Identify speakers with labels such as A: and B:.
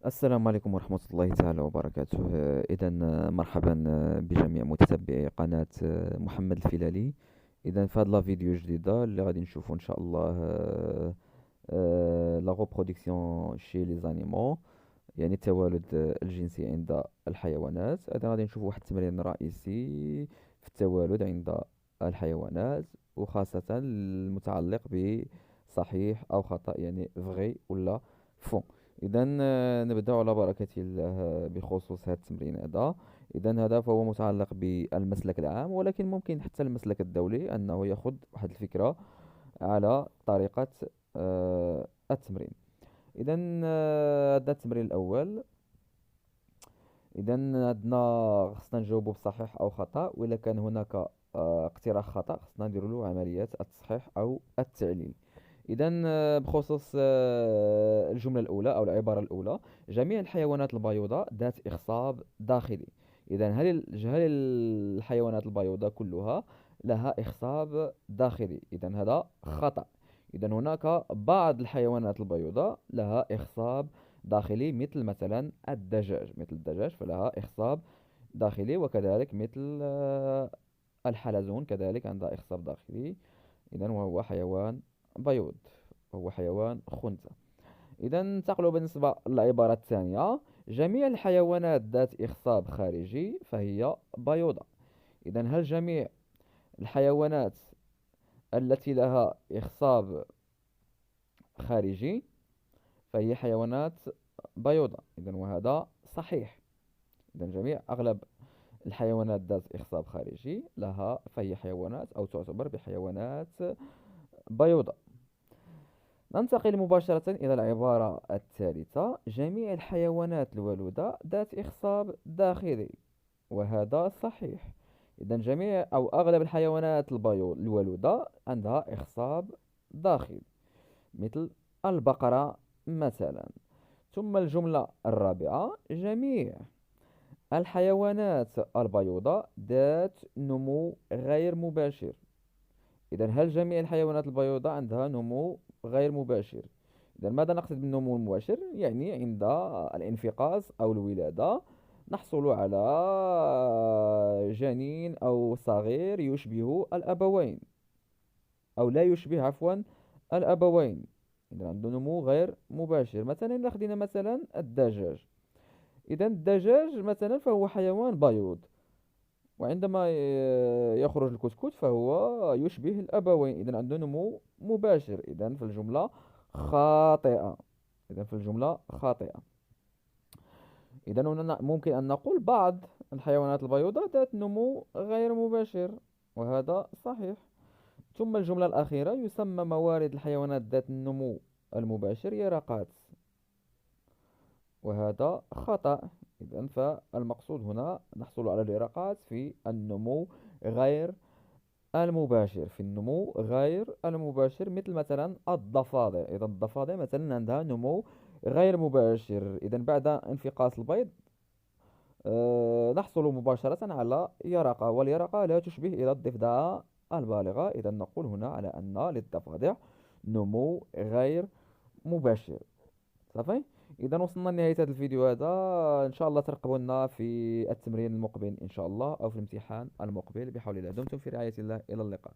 A: السلام عليكم ورحمة الله تعالى وبركاته. إذا مرحبا بجميع متتبعي قناة محمد الفيلالي. إذا في هذا فيديو جديدة اللي غادي نشوفوا إن شاء الله لا reproduction chez les animaux، يعني التوالد الجنسي عند الحيوانات. إذا غادي نشوفوا واحد التمرين رئيسي في التوالد عند الحيوانات، وخاصة المتعلق بصحيح أو خطأ، يعني vrai ولا faux. إذا نبدأ على بركة الله بخصوص هذا التمرين هذا. إذا هذا فهو متعلق بالمسلك العام، ولكن ممكن حتى المسلك الدولي أنه يأخذ واحد الفكرة على طريقة التمرين. إذا هذا التمرين الأول. إذا عندنا خصنا نجاوبوا بصحيح أو خطأ، وإذا كان هناك اقتراح خطأ خصنا نديروا له عملية التصحيح أو التعليل. إذا بخصوص الجملة الأولى أو العبارة الأولى: جميع الحيوانات البيضاء ذات إخصاب داخلي. إذا هل الحيوانات البيضاء كلها لها إخصاب داخلي؟ إذا هذا خطأ. إذا هناك بعض الحيوانات البيضاء لها إخصاب داخلي، مثل مثلا الدجاج، مثل الدجاج فلها إخصاب داخلي، وكذلك مثل الحلزون كذلك عندها إخصاب داخلي. إذا وهو حيوان بيض، وهو حيوان خنثى. إذا انتقلوا بالنسبة للعبارة الثانية: جميع الحيوانات ذات إخصاب خارجي فهي بيضاء. إذا هل جميع الحيوانات التي لها إخصاب خارجي فهي حيوانات بيضاء؟ إذا وهذا صحيح. إذا أغلب الحيوانات ذات إخصاب خارجي لها فهي حيوانات أو تعتبر بحيوانات بيضاء. ننتقل مباشرة إلى العبارة الثالثة: جميع الحيوانات الولودة ذات إخصاب داخلي، وهذا صحيح. إذا جميع أو أغلب الحيوانات الولودة عندها إخصاب داخلي، مثل البقرة مثلا. ثم الجملة الرابعة: جميع الحيوانات البيضاء ذات نمو غير مباشر. إذا هل جميع الحيوانات البيضاء عندها نمو غير مباشر؟ إذا ماذا نقصد بالنمو المباشر؟ يعني عند الانفقاس أو الولادة نحصل على جنين أو صغير يشبه الأبوين، أو لا يشبه عفوا الأبوين. إذا عنده نمو غير مباشر. مثلا إذا خدينا مثلا الدجاج، إذا الدجاج مثلا فهو حيوان بيض، وعندما يخرج الكتكوت فهو يشبه الأبوين، إذا عنده نمو مباشر. إذا في الجملة خاطئة. إذا في الجملة خاطئة. إذا هنا ممكن أن نقول بعض الحيوانات البيضاء ذات نمو غير مباشر، وهذا صحيح. ثم الجملة الأخيرة: يسمى موارد الحيوانات ذات النمو المباشر يرقات، وهذا خطأ. إذا فالمقصود هنا نحصل على اليرقات في النمو غير المباشر، في النمو غير المباشر، مثل مثلا الضفادع. إذا الضفادع مثلا عندها نمو غير مباشر. إذا بعد انفقاس البيض نحصل مباشرة على يرقة، واليرقة لا تشبه إلى الضفدع البالغة. إذا نقول هنا على أن للضفادع نمو غير مباشر. صافي. إذا وصلنا لنهاية هذا الفيديو هذا. إن شاء الله ترقبونا في التمرين المقبل إن شاء الله، أو في الامتحان المقبل بحول الله. دمتم في رعاية الله، إلى اللقاء.